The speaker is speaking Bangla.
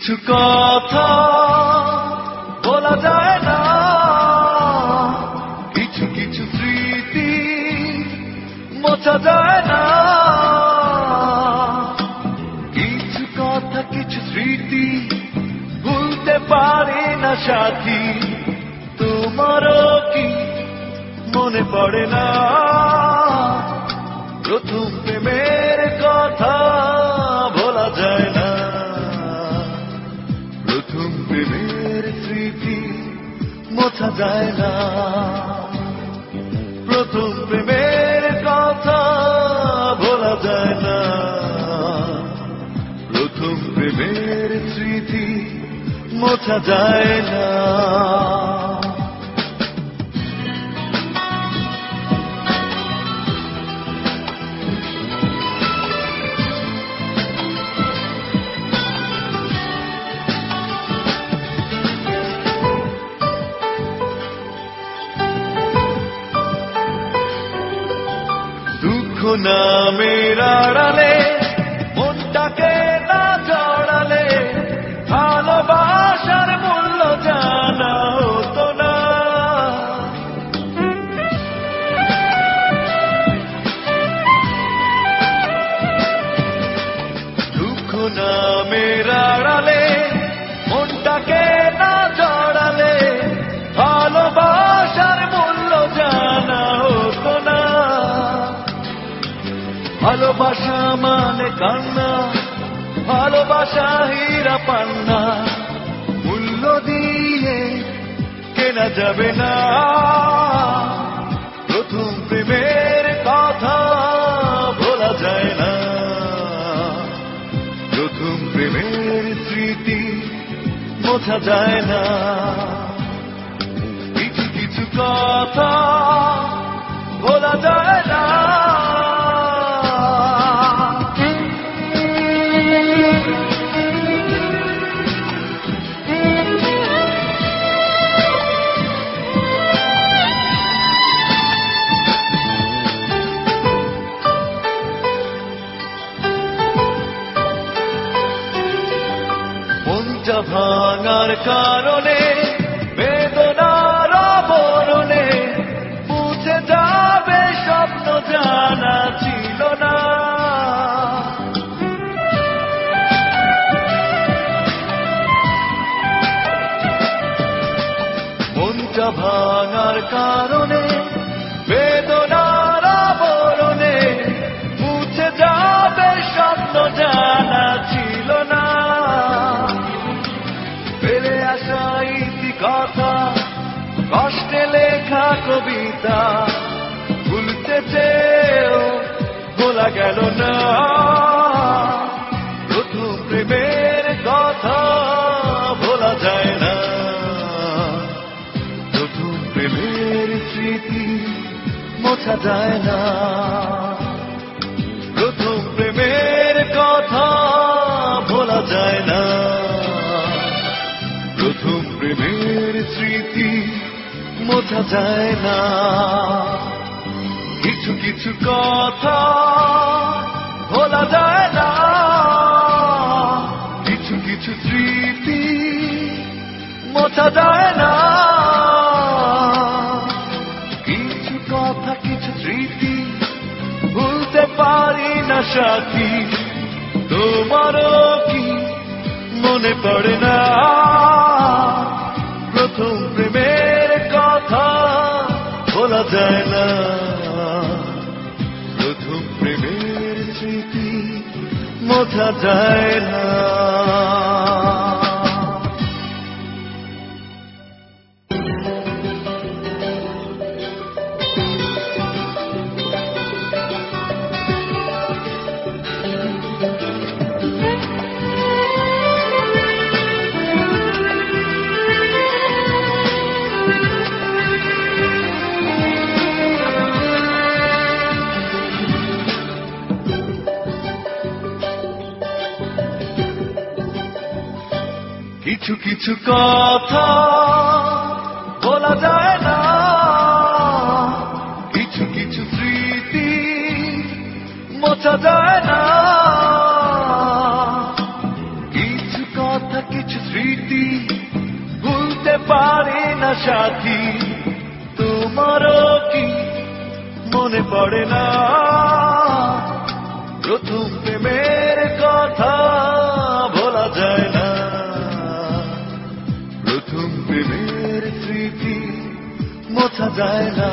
কিছু কথা বলা যায় না, কিছু কিছু স্মৃতি মোছা যায় না। কিছু কথা কিছু স্মৃতি ভুলতে পারি না সাথী, তোমারও কি মনে পড়ে না প্রথম প্রেমের কথা ভোলা যায় না, প্রথম প্রেমের স্মৃতি মোছা যায় না, প্রথম প্রেমের কথা ভোলা যায় না, প্রথম প্রেমের স্মৃতি মোছা যায় না। দুঃখ নামের আড়ালে মনটাকে না জড়ালে ভালোবাসার মূল্য জানা হতো না। দুঃখ নামের আড়ালে মনটাকে না জড়ালে ভালোবাসার মূল্য জানা হতো না। ভালোবাসা মানে কান্না, ভালোবাসা হীরা পান্না, মূল্য দিয়ে কেনা যাবে না। প্রথম প্রেমের কথা ভোলা যায় না, প্রথম প্রেমের স্মৃতি মোছা যায় না। কিছু কিছু কথা ভোলা যায় না। মনটা ভাঙার কারণে বেদনার বরণে বুঝে যাবে স্বপ্ন জানা ছিল না। মনটা ভাঙার কারণে বেদনার বরণে বুঝে যাবে স্বপ্ন জানা ছিল না। ফেলে আসা ইতিকথা, কষ্টে লেখা কবিতা ভুলতে চেয়েও ভোলা গেল না। প্রথম প্রেমের কথা ভোলা যায় না, প্রথম প্রেমের স্মৃতি মোছা যায় না, প্রথম প্রেমের কথা ভোলা যায় না, প্রথম প্রেমের স্মৃতি মোছা যায় না। কিছু কিছু কথা ভোলা যায় না, কিছু কিছু স্মৃতি মোছা যায় না। কিছু কথা কিছু স্মৃতি ভুলতে পারি না সাথী, তোমারও কি মনে পড়ে না প্রথম প্রেমের কথা ভোলা যায় না, প্রথম প্রেমের স্মৃতি মোছা যায় না। কিছু কিছু কথা বলা যায় না, কিছু কিছু স্মৃতি মোছা যায় না। কিছু কথা সাথী, তোমারও কি মনে পড়ে না প্রথম প্রেমের কথা ভোলা যায় না, প্রথম প্রেমের স্মৃতি মোছা যায় না।